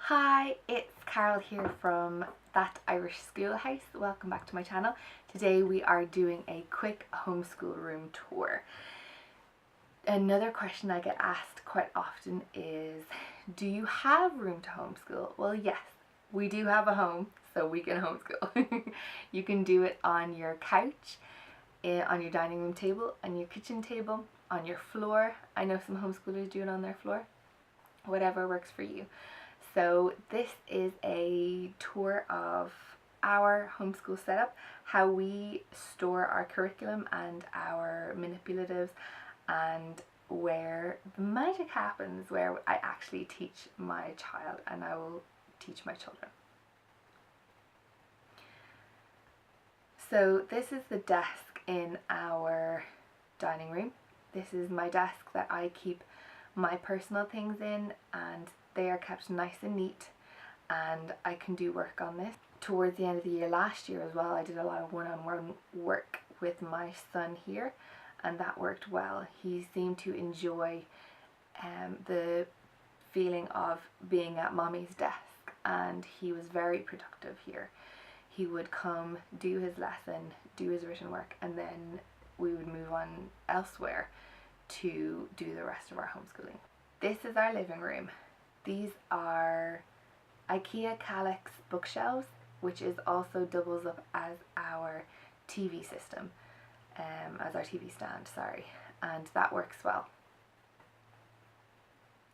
Hi, it's Carol here from Thatirishschoolhouse. Welcome back to my channel. Today we are doing a quick homeschool room tour. Another question I get asked quite often is, do you have room to homeschool? Well, yes, we do have a home, so we can homeschool. You can do it on your couch, on your dining room table, on your kitchen table, on your floor. I know some homeschoolers do it on their floor. Whatever works for you. So this is a tour of our homeschool setup, how we store our curriculum and our manipulatives, and where the magic happens, where I actually teach my child and I will teach my children. So this is the desk in our dining room. This is my desk that I keep my personal things in, and they are kept nice and neat, and I can do work on this. Towards the end of the year last year as well, I did a lot of one-on-one work with my son here, and that worked well. He seemed to enjoy the feeling of being at mommy's desk, and he was very productive here. He would come, do his lesson, do his written work, and then we would move on elsewhere to do the rest of our homeschooling. This is our living room. These are IKEA Kallax bookshelves, which is also doubles up as our TV system, as our TV stand, sorry, and that works well.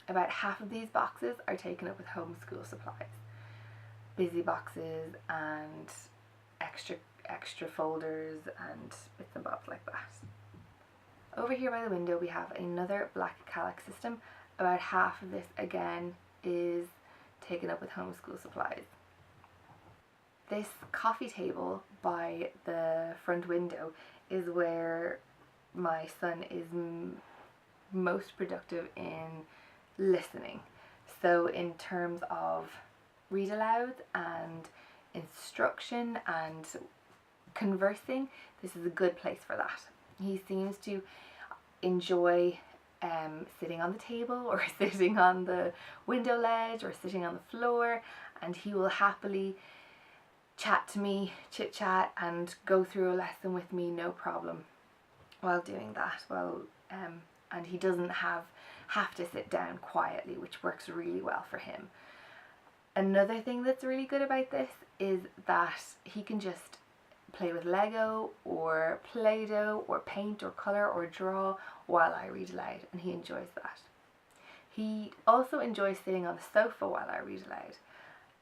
About half of these boxes are taken up with homeschool supplies, busy boxes and extra folders and bits and bobs like that. Over here by the window we have another black Kallax system. About half of this again is taken up with homeschool supplies. This coffee table by the front window is where my son is most productive in listening. So in terms of read aloud and instruction and conversing, this is a good place for that. He seems to enjoy sitting on the table or sitting on the window ledge or sitting on the floor, and he will happily chat to me, chit chat, and go through a lesson with me, no problem, while doing that. And he doesn't have to sit down quietly, which works really well for him. Another thing that's really good about this is that he can just play with Lego or Play-Doh or paint or colour or draw while I read aloud, and he enjoys that. He also enjoys sitting on the sofa while I read aloud,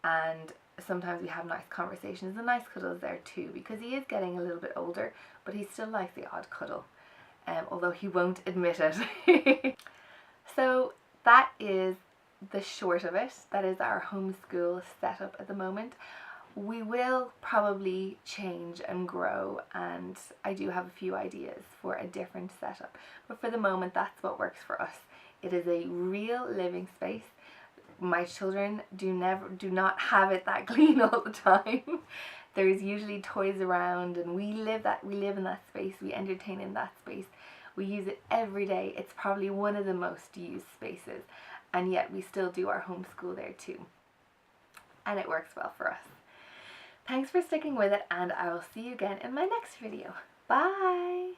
and sometimes we have nice conversations and nice cuddles there too, because he is getting a little bit older, but he still likes the odd cuddle, although he won't admit it. So that is the short of it. That is our homeschool setup at the moment. We will probably change and grow, and I do have a few ideas for a different setup, but for the moment that's what works for us. It is a real living space. My children do not have it that clean all the time. There's usually toys around, and we live in that space. We entertain in that space. We use it every day. It's probably one of the most used spaces, and yet we still do our homeschool there too, and it works well for us. Thanks for sticking with it, and I will see you again in my next video. Bye!